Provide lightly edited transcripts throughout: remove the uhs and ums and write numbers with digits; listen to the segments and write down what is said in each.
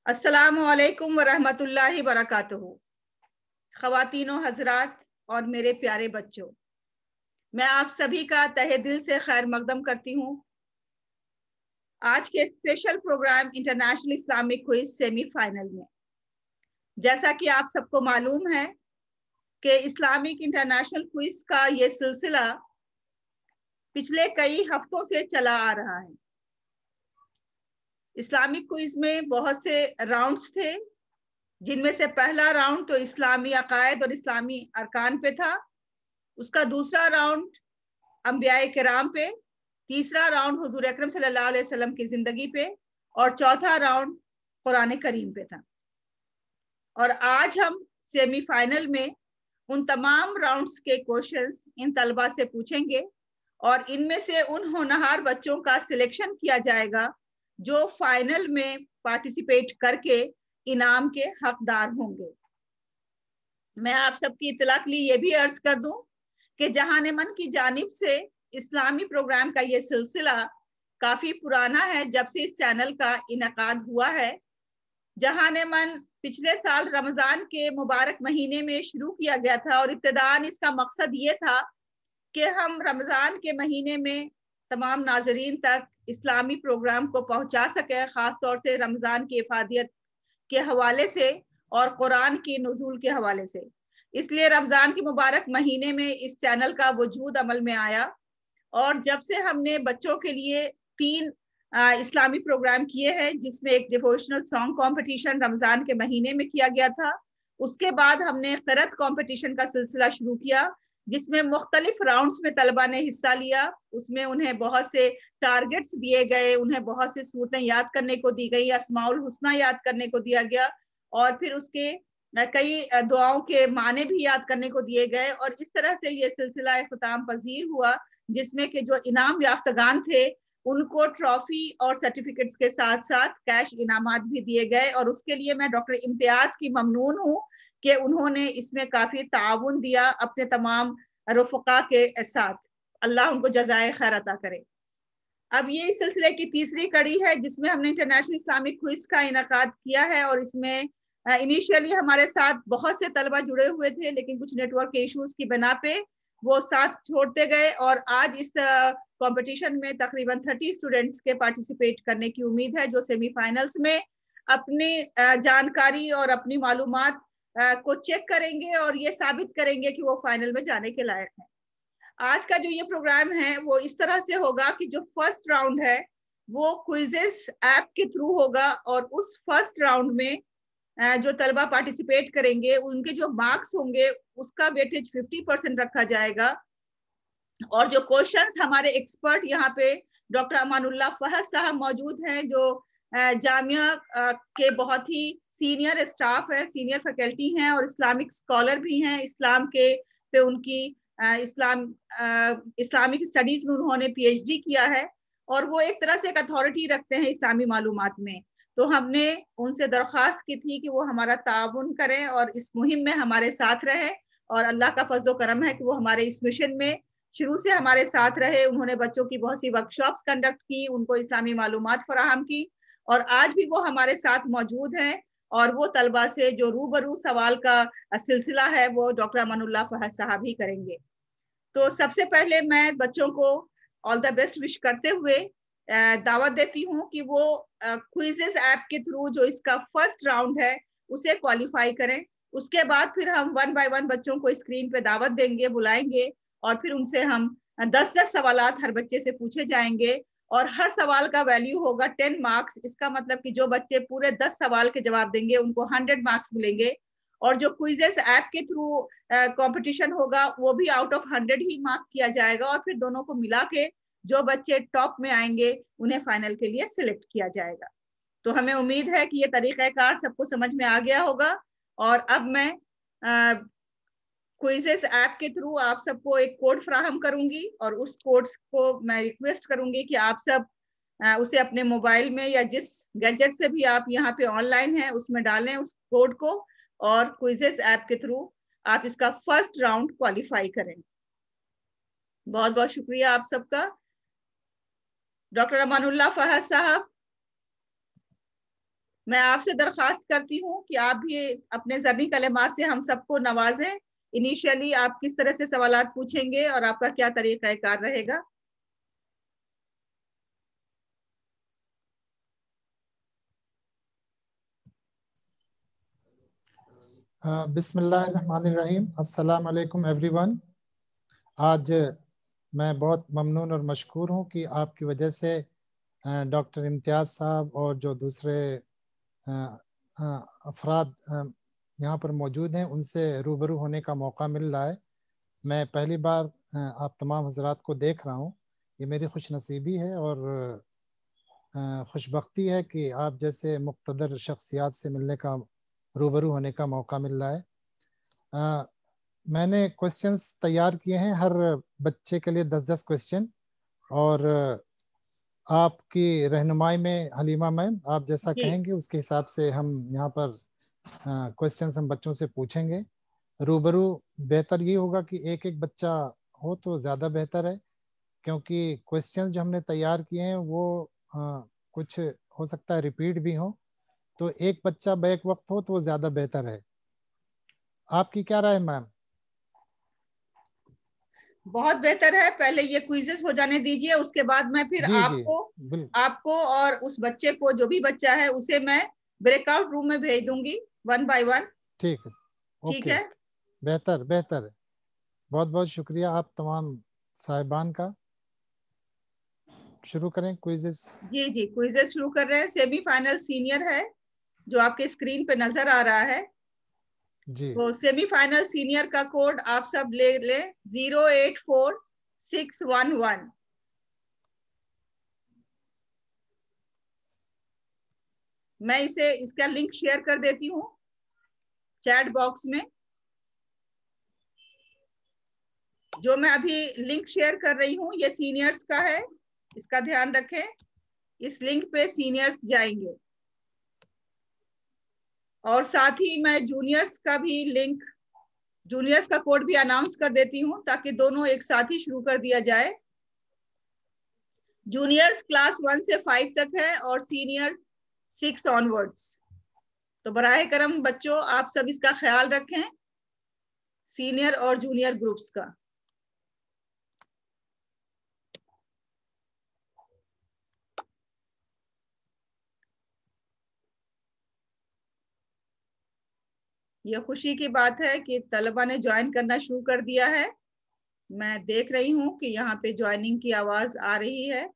अस्सलामु अलैकुम वरहमतुल्लाहि वबरकातुहू। ख़वातीनो हज़रात और मेरे प्यारे बच्चों, मैं आप सभी का तहे दिल से खैर मकदम करती हूँ। आज के special programme international Islamic quiz semifinal में, जैसा कि आप सबको मालूम है कि इस्लामिक इंटरनेशनल क्विज का ये सिलसिला पिछले कई हफ्तों से चला आ रहा है। इस्लामिक क्विज में बहुत से राउंड्स थे, जिनमें से पहला राउंड तो इस्लामी अकायद और इस्लामी अरकान पे था, उसका दूसरा राउंड अंबियाए किराम पे, तीसरा राउंड हुजूर अकरम सल्लल्लाहु अलैहि वसल्लम की जिंदगी पे और चौथा राउंड कुरान करीम पे था। और आज हम सेमीफाइनल में उन तमाम राउंड्स के क्वेश्चंस इन तलबा से पूछेंगे और इनमें से उन होनहार बच्चों का सिलेक्शन किया जाएगा जो फाइनल में पार्टिसिपेट करके इनाम के हकदार होंगे। मैं आप सबकी इत्तला के लिए ये भी अर्ज कर दूं कि जहान मन की जानिब से इस्लामी प्रोग्राम का ये सिलसिला काफी पुराना है, जब से इस चैनल का इनकाद हुआ है। जहान मन पिछले साल रमजान के मुबारक महीने में शुरू किया गया था और इब्तिदान इसका मकसद ये था कि हम रमजान के महीने में तमाम नाजरीन तक इस्लामी प्रोग्राम को पहुंचा सके, खास तौर से रमजान की इफादियत के हवाले से और कुरान की नुज़ूल के हवाले से। इसलिए रमजान के मुबारक महीने में इस चैनल का वजूद अमल में आया और जब से हमने बच्चों के लिए 3 इस्लामी प्रोग्राम किए हैं, जिसमें एक डिवोशनल सॉन्ग कंपटीशन रमजान के महीने में किया गया था। उसके बाद हमने क़िरात कंपटीशन का सिलसिला शुरू किया, जिसमें मुख्तलिफ राउंड्स में तलबा ने हिस्सा लिया। उसमें उन्हें बहुत से टारगेट्स दिए गए, उन्हें बहुत से सूरतें याद करने को दी गई, अस्माउल हुस्ना याद करने को दिया गया और फिर उसके कई दुआओं के माने भी याद करने को दिए गए और इस तरह से ये सिलसिला इख्तिताम पजीर हुआ, जिसमें कि जो इनाम याफ्तगान थे उनको ट्रॉफी और सर्टिफिकेट्स के साथ साथ कैश इनामात भी दिए गए। और उसके लिए मैं डॉक्टर इम्तियाज की ममनून हूँ कि उन्होंने इसमें काफी ताउन दिया अपने तमाम रुफ़क़ा के साथ। अल्लाह उनको जज़ाए खैर अता करे। अब ये इस सिलसिले की तीसरी कड़ी है, जिसमें हमने इंटरनेशनल इस्लामिक क्विज का इनकाद किया है और इसमें इनिशियली हमारे साथ बहुत से तलबा जुड़े हुए थे, लेकिन कुछ नेटवर्क के इश्यूज की बिना पे वो साथ छोड़ते गए और आज इस कंपटीशन में तकरीबन 30 स्टूडेंट्स के पार्टिसिपेट करने की उम्मीद है, जो सेमीफाइनल्स में अपनी जानकारी और अपनी मालूमात को चेक करेंगे और ये साबित करेंगे कि वो फाइनल में जाने के लायक हैं। आज का जो ये प्रोग्राम है वो इस तरह से होगा कि जो फर्स्ट राउंड है वो क्विजेस ऐप के थ्रू होगा और उस फर्स्ट राउंड में जो तलबा पार्टिसिपेट करेंगे उनके जो मार्क्स होंगे उसका वेटेज 50% रखा जाएगा। और जो क्वेश्चंस हमारे एक्सपर्ट यहाँ पे डॉक्टर अमानुल्लाह फहद साहब मौजूद हैं, जो जामिया के बहुत ही सीनियर स्टाफ है, सीनियर फैकल्टी हैं और इस्लामिक स्कॉलर भी हैं। इस्लाम के पे उनकी इस्लामिक स्टडीज में उन्होंने PhD किया है और वो एक तरह से एक अथॉरिटी रखते हैं इस्लामी मालूमात में। तो हमने उनसे दरख्वास्त की थी कि वो हमारा ताउन करें और इस मुहिम में हमारे साथ रहे और अल्लाह का फजल करम है कि वो हमारे इस मिशन में शुरू से हमारे साथ रहे। उन्होंने बच्चों की बहुत सी वर्कशॉप्स कंडक्ट की, उनको इस्लामी मालूमात फराहम की और आज भी वो हमारे साथ मौजूद हैं और वो तलबा से जो रूबरू सवाल का सिलसिला है वो डॉक्टर अमानुल्लाह फहद साहब ही करेंगे। तो सबसे पहले मैं बच्चों को ऑल द बेस्ट विश करते हुए दावत देती हूँ कि वो क्विजेस ऐप के थ्रू जो इसका फर्स्ट राउंड है उसे क्वालिफाई करें। उसके बाद फिर हम 1 बाय 1 बच्चों को स्क्रीन पे दावत देंगे, बुलाएंगे और फिर उनसे हम 10-10 सवालात हर बच्चे से पूछे जाएंगे और हर सवाल का वैल्यू होगा 10 मार्क्स। इसका मतलब कि जो बच्चे पूरे 10 सवाल के जवाब देंगे उनको 100 मार्क्स मिलेंगे और जो क्विजेस ऐप के थ्रू कंपटीशन होगा वो भी आउट ऑफ 100 ही मार्क किया जाएगा और फिर दोनों को मिला के जो बच्चे टॉप में आएंगे उन्हें फाइनल के लिए सिलेक्ट किया जाएगा। तो हमें उम्मीद है कि ये तरीक़ाकार सबको समझ में आ गया होगा और अब मैं क्विजेस ऐप के थ्रू आप सबको एक कोड फराहम करूंगी और उस कोड को मैं रिक्वेस्ट करूंगी कि आप सब उसे अपने मोबाइल में या जिस गैजेट से भी आप यहाँ पे ऑनलाइन हैं उसमें डालें उस कोड को और क्विजेस ऐप के थ्रू आप इसका फर्स्ट राउंड क्वालिफाई करें। बहुत बहुत शुक्रिया आप सबका। डॉक्टर अमानुल्लाह फहद साहब। मैं आपसे दरखास्त करती हूँ कि आप भी अपने ज़रनी कलेमात से हम सबको नवाजें। इनिशियली आप किस तरह से सवालात पूछेंगे और आपका क्या तरीका कार रहेगा? बिस्मिल्लाहिर्रहमानिर्रहीम। अस्सलाम वालेकुम एवरीवन। आज मैं बहुत ममनून और मशकूर हूँ कि आपकी वजह से डॉक्टर इम्तियाज़ साहब और जो दूसरे अ, अफराद यहाँ पर मौजूद हैं उनसे रूबरू होने का मौका मिल रहा है। मैं पहली बार आप तमाम हजरात को देख रहा हूँ। ये मेरी खुश नसीबी है और खुशबख्ती है कि आप जैसे मुक़्तदर शख्सियात से मिलने का, रूबरू होने का मौका मिल रहा है। अ, मैंने क्वेश्चंस तैयार किए हैं हर बच्चे के लिए 10-10 क्वेश्चन, और आपकी रहनुमाई में हलीमा मैम आप जैसा जी कहेंगे उसके हिसाब से हम यहाँ पर क्वेश्चंस हम बच्चों से पूछेंगे। रूबरू बेहतर ये होगा कि एक एक बच्चा हो तो ज़्यादा बेहतर है, क्योंकि क्वेश्चंस जो हमने तैयार किए हैं वो कुछ हो सकता है रिपीट भी हो, तो एक बच्चा बैक वक्त हो तो वो ज़्यादा बेहतर है। आपकी क्या राय है मैम? बहुत बेहतर है। पहले ये क्विजेस हो जाने दीजिए, उसके बाद मैं फिर जी जी, आपको बिल्कुल। आपको और उस बच्चे को, जो भी बच्चा है, उसे मैं ब्रेकआउट रूम में भेज दूंगी, 1 बाय 1। ठीक है। ठीक ओके। है? बेहतर बेहतर है। बहुत बहुत शुक्रिया आप तमाम साहिबान का। शुरू करें क्विज़ेस। जी जी, क्विजेस शुरू कर रहे हैं। सेमीफाइनल सीनियर है जो आपके स्क्रीन पे नजर आ रहा है। जी तो सेमीफाइनल सीनियर का कोड आप सब ले ले, 084611। मैं इसे इसका लिंक शेयर कर देती हूँ चैट बॉक्स में। जो मैं अभी लिंक शेयर कर रही हूँ ये सीनियर्स का है, इसका ध्यान रखें। इस लिंक पे सीनियर्स जाएंगे, और साथ ही मैं जूनियर्स का भी लिंक, जूनियर्स का कोड भी अनाउंस कर देती हूँ ताकि दोनों एक साथ ही शुरू कर दिया जाए। जूनियर्स क्लास 1 से 5 तक है और सीनियर्स 6 ऑनवर्ड्स। तो बराह करम बच्चों, आप सब इसका ख्याल रखें, सीनियर और जूनियर ग्रुप्स का। यह खुशी की बात है कि तलबा ने ज्वाइन करना शुरू कर दिया है। मैं देख रही हूँ कि यहाँ पे ज्वाइनिंग की आवाज आ रही है।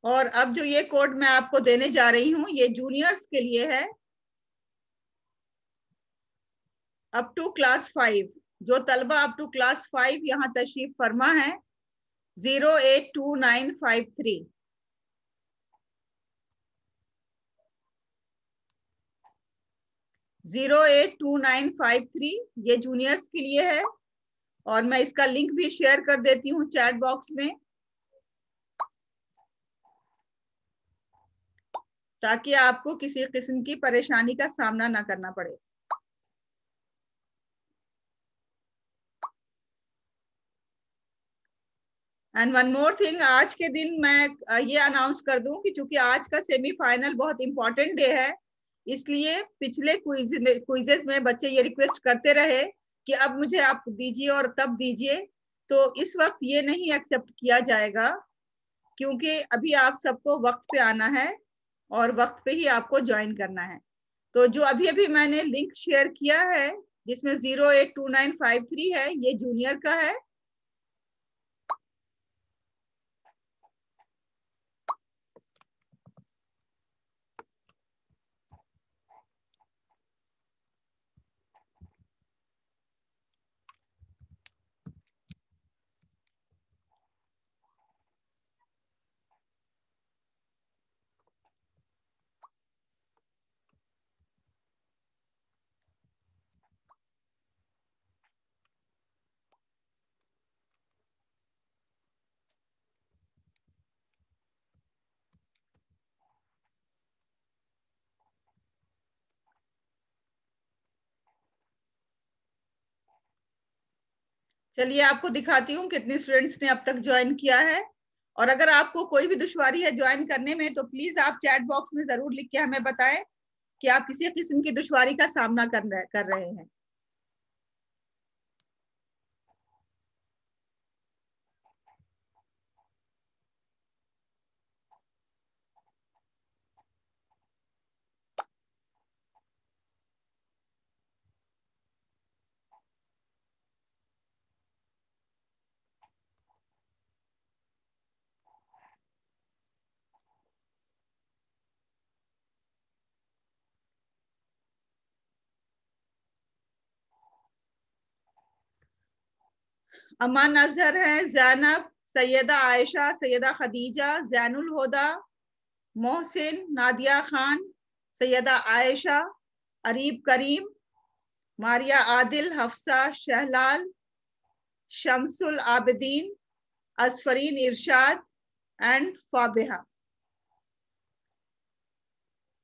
और अब जो ये कोड मैं आपको देने जा रही हूँ ये जूनियर्स के लिए है, अप टू क्लास 5। जो तलबा अप टू क्लास 5 यहाँ तशरीफ फरमा है, 082953। 082953 ये जूनियर्स के लिए है। और मैं इसका लिंक भी शेयर कर देती हूँ चैट बॉक्स में, ताकि आपको किसी किस्म की परेशानी का सामना ना करना पड़े। एंड वन मोर थिंग, आज के दिन मैं ये अनाउंस कर दूं कि चूंकि आज का सेमीफाइनल बहुत इंपॉर्टेंट डे है, इसलिए पिछले क्विजेस में बच्चे ये रिक्वेस्ट करते रहे कि अब मुझे आप दीजिए और तब दीजिए। तो इस वक्त ये नहीं एक्सेप्ट किया जाएगा, क्योंकि अभी आप सबको वक्त पे आना है और वक्त पे ही आपको ज्वाइन करना है। तो जो अभी अभी मैंने लिंक शेयर किया है जिसमें 082953 है, ये जूनियर का है। चलिए आपको दिखाती हूँ कितने स्टूडेंट्स ने अब तक ज्वाइन किया है। और अगर आपको कोई भी दुश्वारी है ज्वाइन करने में तो प्लीज आप चैट बॉक्स में जरूर लिख के हमें बताएं कि आप किसी किस्म की दुश्वारी का सामना कर रहे हैं। अमान अजहर है, जैनब, सैयदा आयशा, सैयदा खदीजा, जैनुल हुदा, मोहसिन, नादिया खान, सैयदा आयशा, अरीब करीम, मारिया आदिल, हफ्सा, शहलाल, शमसुल आबिदीन, असफरीन इरशाद एंड फाबिहा।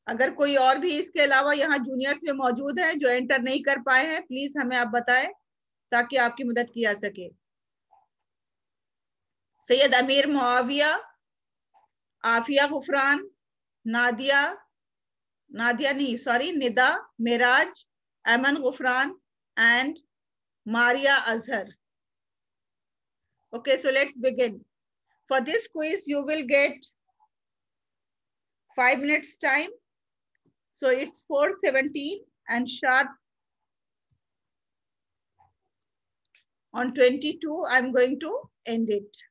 अगर कोई और भी इसके अलावा यहाँ जूनियर्स में मौजूद है जो एंटर नहीं कर पाए हैं, प्लीज हमें आप बताएं ताकि आपकी मदद की जा सके। सैयद अमीर मुआविया, आफिया गुफरान, नादिया नहीं sorry Nida, Miraj, Aman Gufran and Maria Azhar. Okay, so let's begin. For this quiz, you will get 5 minutes time. So it's 4:17 and sharp on 22, I'm going to end it.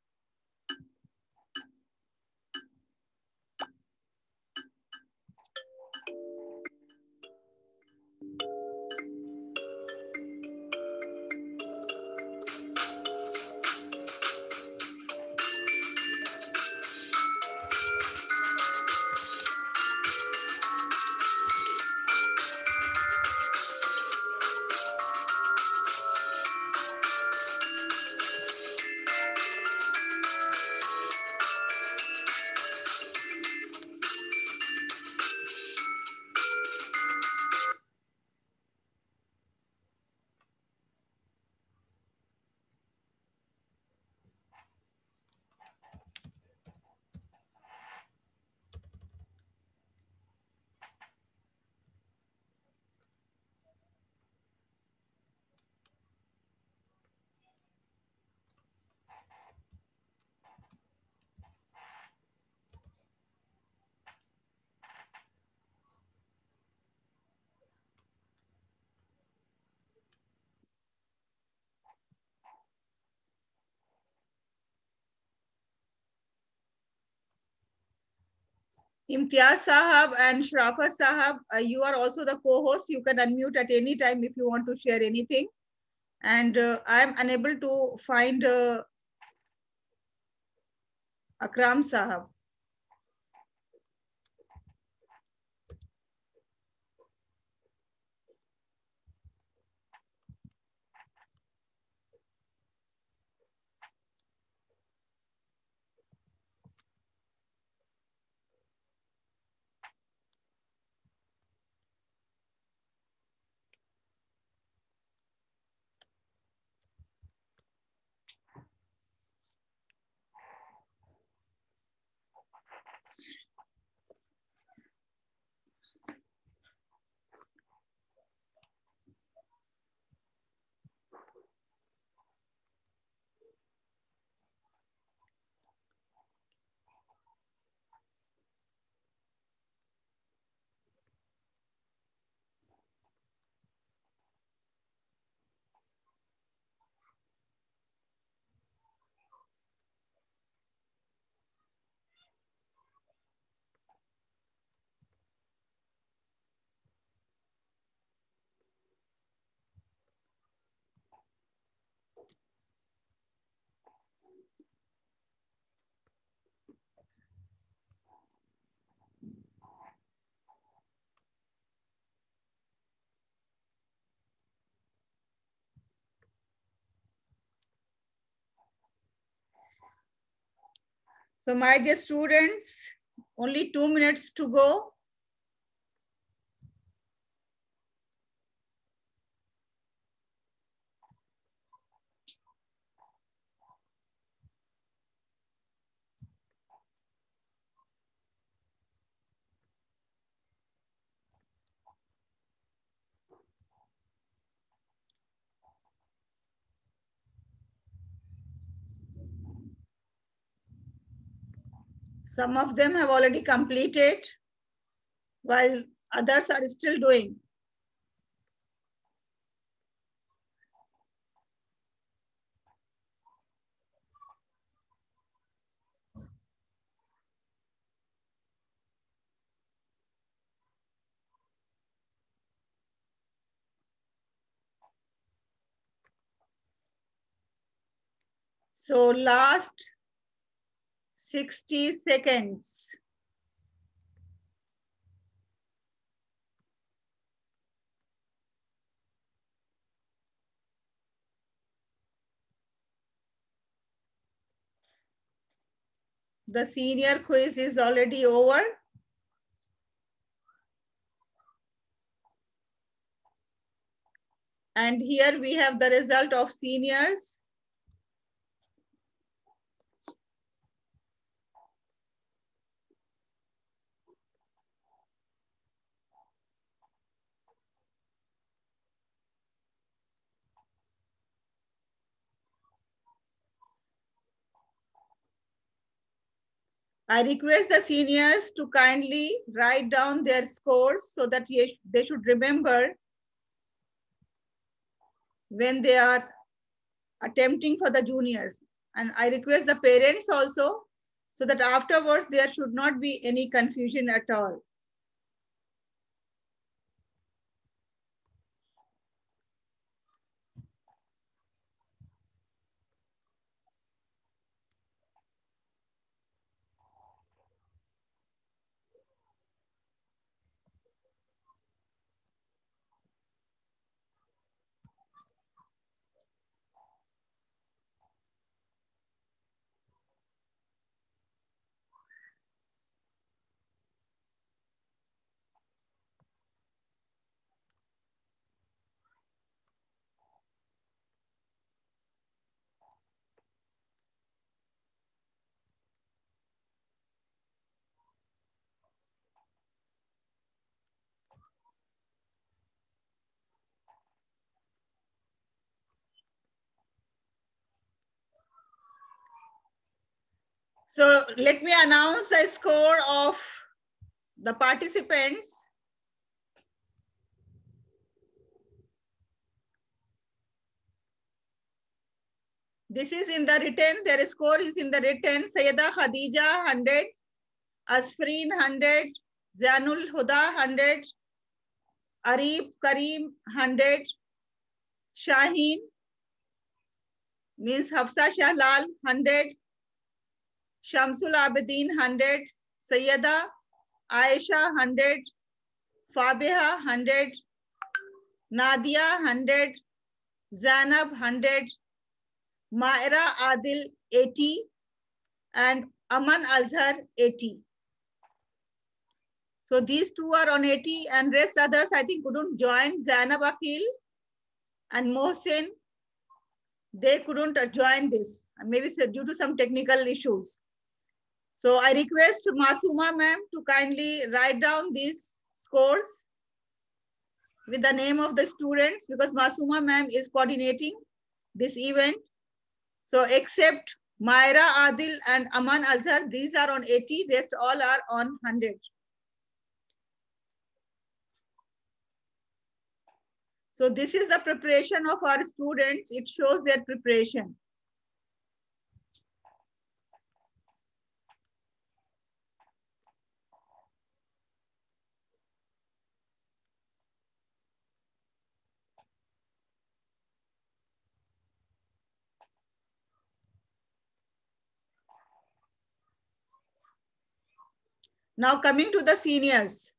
Imtiaz Sahab and Shrafa Sahab, you are also the co-host. You can unmute at any time if you want to share anything. And I am unable to find Akram Sahab. So my dear students, only 2 minutes to go. Some of them have already completed, while others are still doing. So last 60 seconds. The senior quiz is already over. And here we have the result of seniors. I request the seniors to kindly write down their scores so that they should remember when they are attempting for the juniors. And I request the parents also so that afterwards there should not be any confusion at all. So let me announce the score of the participants. This is in the written, their score is in the written. Sayyida Khadija 100, Asfreen 100, Zanul Huda 100, Arif Kareem 100, Shaheen means Hafsa Shahlal 100, Shamsul Abedin 100, Sayyida Aisha 100, Fabiha 100, Nadia 100, Zainab 100, Maira Adil 80, and Aman Azhar 80. So these two are on 80 and rest others I think couldn't join. Zainab Akil and Mohsin, they couldn't join this. Maybe due to some technical issues. So I request Masuma ma'am to kindly write down these scores with the name of the students because Masuma ma'am is coordinating this event. So except Myra Adil and Aman Azhar, these are on 80, rest all are on 100. So this is the preparation of our students. It shows their preparation. Now coming to the seniors.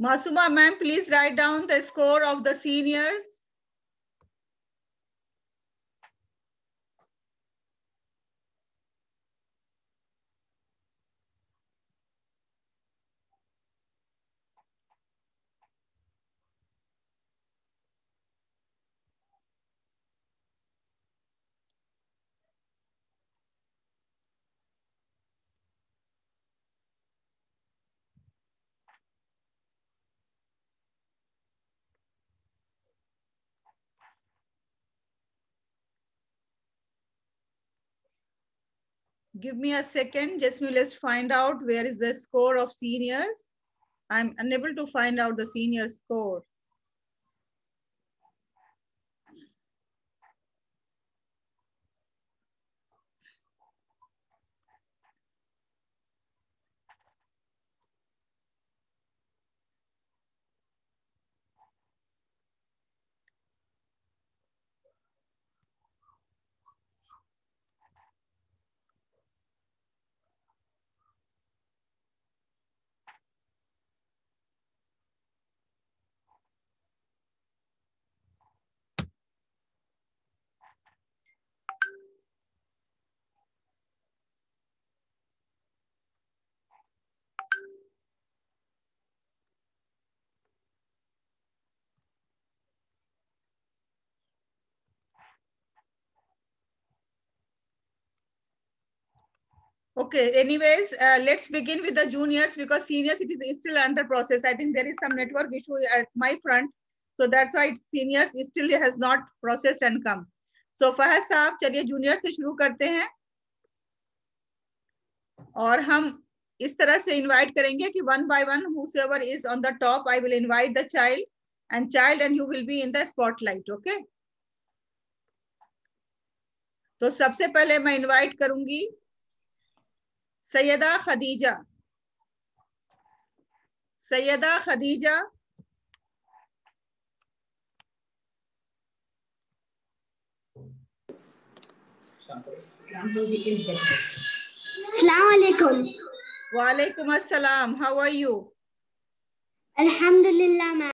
Masuma ma'am, please write down the score of the seniors. Give me a second, Jasmine, let's find out where is the score of seniors. I'm unable to find out the senior score. Okay, anyways, let's begin with the juniors because seniors, it is still under process. I think there is some network issue at my front. So that's why seniors still has not processed and come. So Fahad साहब, चलिए junior से शुरू करते हैं. और हम इस तरह से invite करेंगे कि one by one, whosoever is on the top, I will invite the child and you will be in the spotlight, okay? तो सबसे पहले मैं invite करूंगी Syeda Khadija. Syeda Khadija. Assalamu alaikum. Wa alaikum assalam. How are you? Alhamdulillah, ma'am.